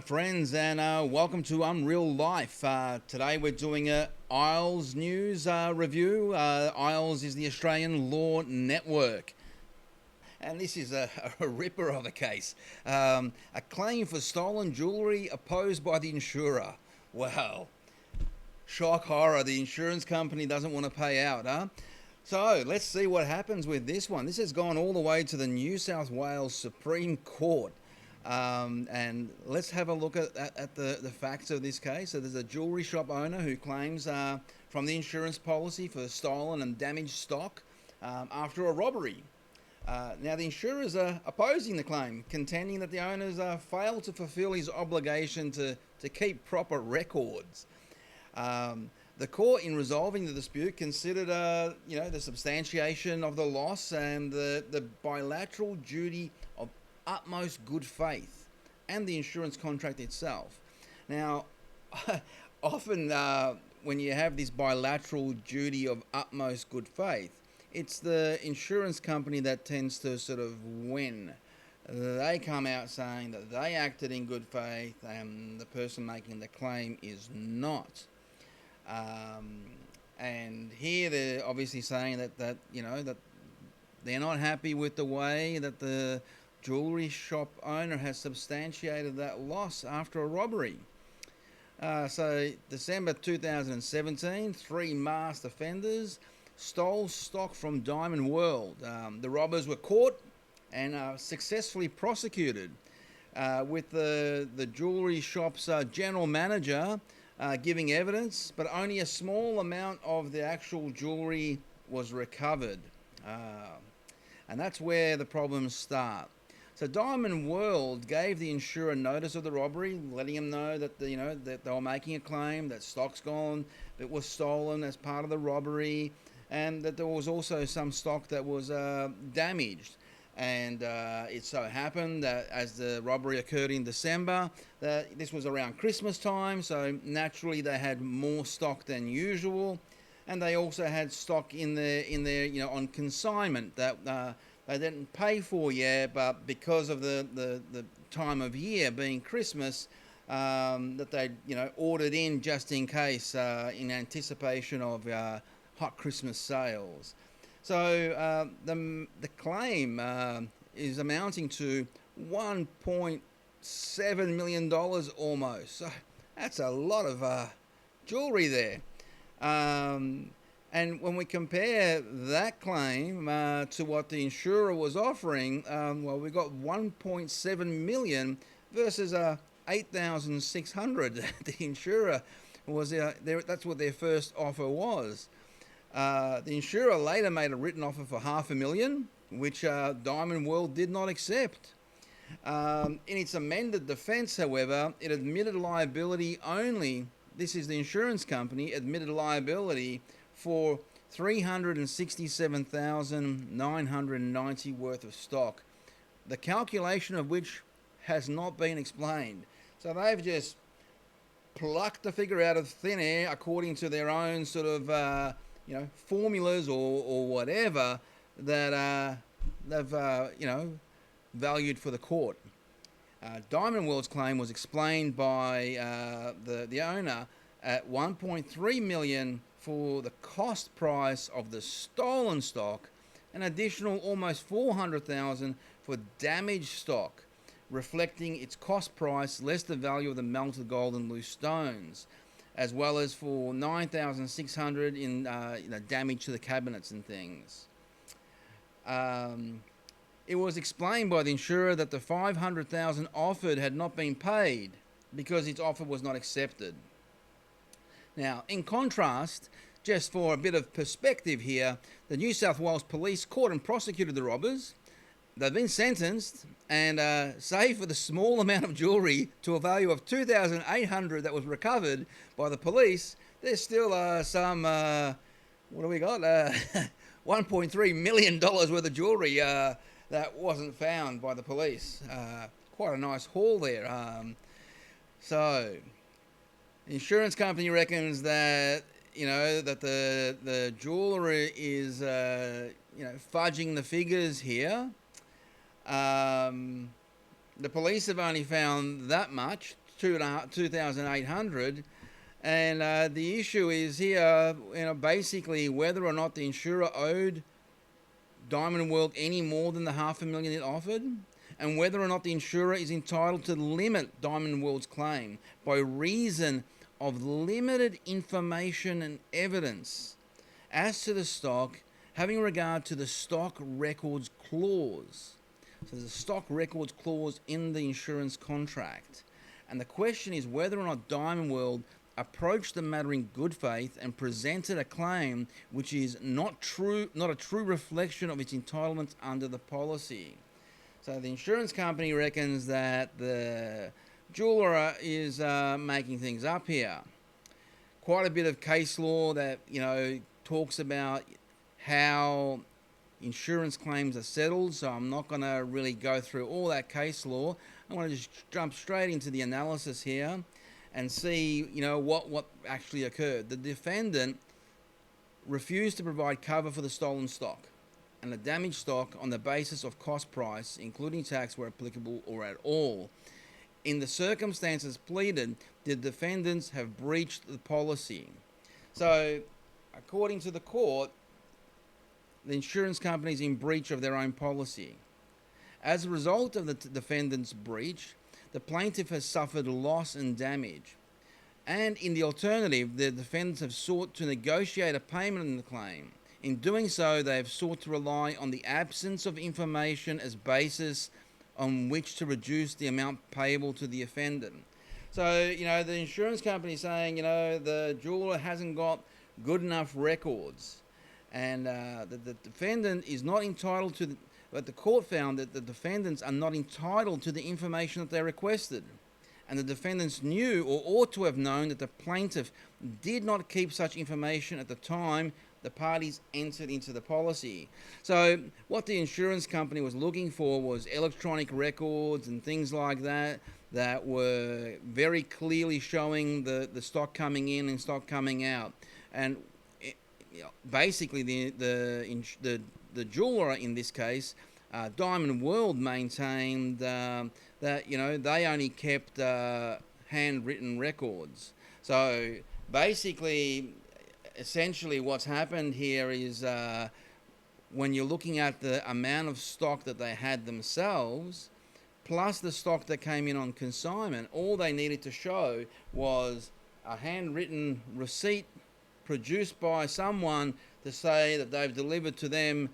my friends, and welcome to Imreal.Life. Today we're doing a IELTS news review. IELTS is the Australian Law Network. And this is a ripper of a case. A claim for stolen jewellery opposed by the insurer. Wow. Shock horror, the insurance company doesn't want to pay out, huh? So let's see what happens with this one. This has gone all the way to the New South Wales Supreme Court. And let's have a look at the facts of this case. So there's a jewellery shop owner who claims from the insurance policy for stolen and damaged stock after a robbery. Now the insurers are opposing the claim, contending that the owners failed to fulfil his obligation to keep proper records. The court, in resolving the dispute, considered the substantiation of the loss and the bilateral duty of utmost good faith and the insurance contract itself. Now, often when you have this bilateral duty of utmost good faith, it's the insurance company that tends to sort of win. They come out saying that they acted in good faith and the person making the claim is not. And here they're obviously saying that they're not happy with the way that the jewellery shop owner has substantiated that loss after a robbery. So December 2017, 3 masked offenders stole stock from Diamond World. The robbers were caught and successfully prosecuted, with the jewellery shop's general manager giving evidence, but only a small amount of the actual jewellery was recovered. And that's where the problems start. So Diamond World gave the insurer notice of the robbery, letting them know that that they were making a claim that stock's gone, that was stolen as part of the robbery, and that there was also some stock that was damaged. And it so happened that as the robbery occurred in December, that this was around Christmas time, so naturally they had more stock than usual, and they also had stock in their on consignment that they didn't pay for yet, but because of the time of year being Christmas, that they ordered in just in case, in anticipation of hot Christmas sales. So the claim is amounting to $1.7 million almost. So that's a lot of jewellery there. And when we compare that claim to what the insurer was offering, we got 1.7 million versus 8,600. The insurer was that's what their first offer was. The insurer later made a written offer for $500,000, which Diamond World did not accept. In its amended defence, however, it admitted liability only. This is the insurance company admitted liability for $367,990 worth of stock, the calculation of which has not been explained. So they've just plucked the figure out of thin air according to their own sort of formulas or whatever that they've valued for the court. Diamond World's claim was explained by the owner at $1.3 million for the cost price of the stolen stock, an additional almost $400,000 for damaged stock, reflecting its cost price less the value of the melted gold and loose stones, as well as for $9,600 in damage to the cabinets and things. It was explained by the insurer that the $500,000 offered had not been paid because its offer was not accepted. Now, in contrast, just for a bit of perspective here, the New South Wales Police caught and prosecuted the robbers. They've been sentenced, and save for the small amount of jewellery to a value of $2,800 that was recovered by the police, there's still some, what do we got? $1.3 million worth of jewellery that wasn't found by the police. Quite a nice haul there. So, the insurance company reckons that that the jewellery is fudging the figures here. The police have only found that much, $2,800. And the issue is here, basically whether or not the insurer owed Diamond World any more than the $500,000 it offered, and whether or not the insurer is entitled to limit Diamond World's claim by reason of limited information and evidence as to the stock, having regard to the stock records clause. So there's a stock records clause in the insurance contract. And the question is whether or not Diamond World approached the matter in good faith and presented a claim which is not a true reflection of its entitlements under the policy. So the insurance company reckons that the jeweler is making things up here. Quite a bit of case law that talks about how insurance claims are settled, so I'm not going to really go through all that case law. I want to just jump straight into the analysis here and see what actually occurred. The defendant refused to provide cover for the stolen stock and the damaged stock on the basis of cost price, including tax where applicable or at all. In the circumstances pleaded, the defendants have breached the policy. So, according to the court, the insurance company is in breach of their own policy. As a result of the defendant's breach, the plaintiff has suffered loss and damage. And in the alternative, the defendants have sought to negotiate a payment in the claim. In doing so, they have sought to rely on the absence of information as basis on which to reduce the amount payable to the offendant. So, the insurance company is saying, the jeweler hasn't got good enough records. And the defendant is not entitled to, but the court found that the defendants are not entitled to the information that they requested. And the defendants knew or ought to have known that the plaintiff did not keep such information at the time the parties entered into the policy. So what the insurance company was looking for was electronic records and things like that were very clearly showing the stock coming in and stock coming out. And basically the jeweler in this case, Diamond World, maintained that they only kept handwritten records. So basically, essentially what's happened here is when you're looking at the amount of stock that they had themselves plus the stock that came in on consignment, all they needed to show was a handwritten receipt produced by someone to say that they've delivered to them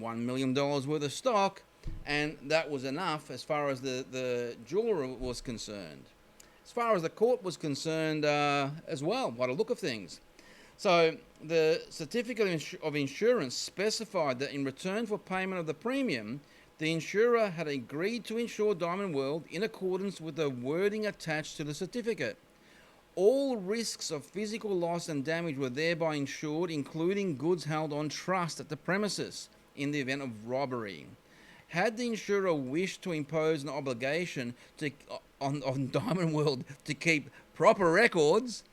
$1 million worth of stock, and that was enough as far as the jeweler was concerned. As far as the court was concerned as well, by the look of things. So the certificate of insurance specified that in return for payment of the premium, the insurer had agreed to insure Diamond World in accordance with the wording attached to the certificate. All risks of physical loss and damage were thereby insured, including goods held on trust at the premises in the event of robbery. Had the insurer wished to impose an obligation on Diamond World to keep proper records,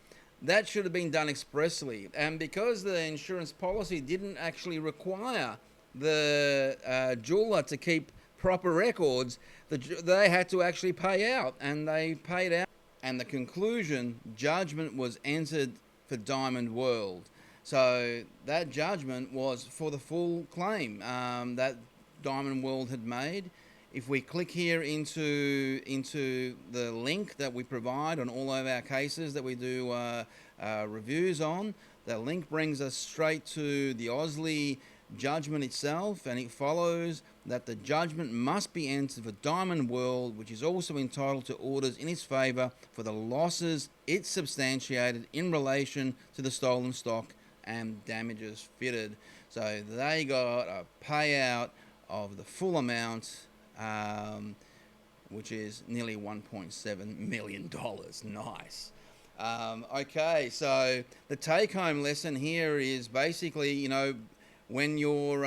that should have been done expressly. And because the insurance policy didn't actually require the jeweler to keep proper records, they had to actually pay out, and they paid out. And the conclusion, judgment was entered for Diamond World. So that judgment was for the full claim that Diamond World had made. If we click here into the link that we provide on all of our cases that we do reviews on, the link brings us straight to the Ausley judgment itself, and it follows that the judgment must be entered for Diamond World, which is also entitled to orders in its favour for the losses it substantiated in relation to the stolen stock and damages fitted. So they got a payout of the full amount, which is nearly $1.7 million. Nice. Okay, so the take-home lesson here is basically, when you're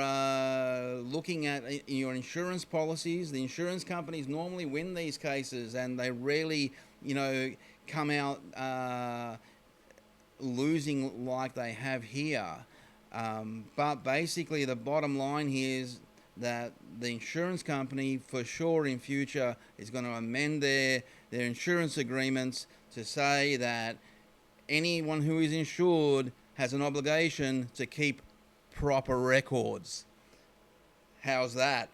looking at your insurance policies, the insurance companies normally win these cases, and they rarely, come out losing like they have here. But basically, the bottom line here is that the insurance company for sure in future is going to amend their insurance agreements to say that anyone who is insured has an obligation to keep proper records. How's that?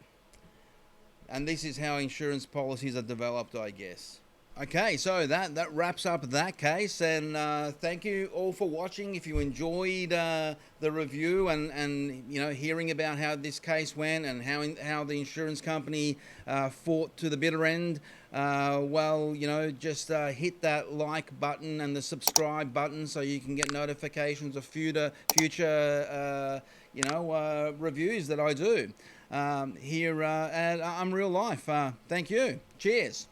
And this is how insurance policies are developed, I guess. Okay, so that wraps up that case, and thank you all for watching. If you enjoyed the review and hearing about how this case went and how the insurance company fought to the bitter end, just hit that like button and the subscribe button so you can get notifications of future reviews that I do here at Imreal.Life. Thank you. Cheers.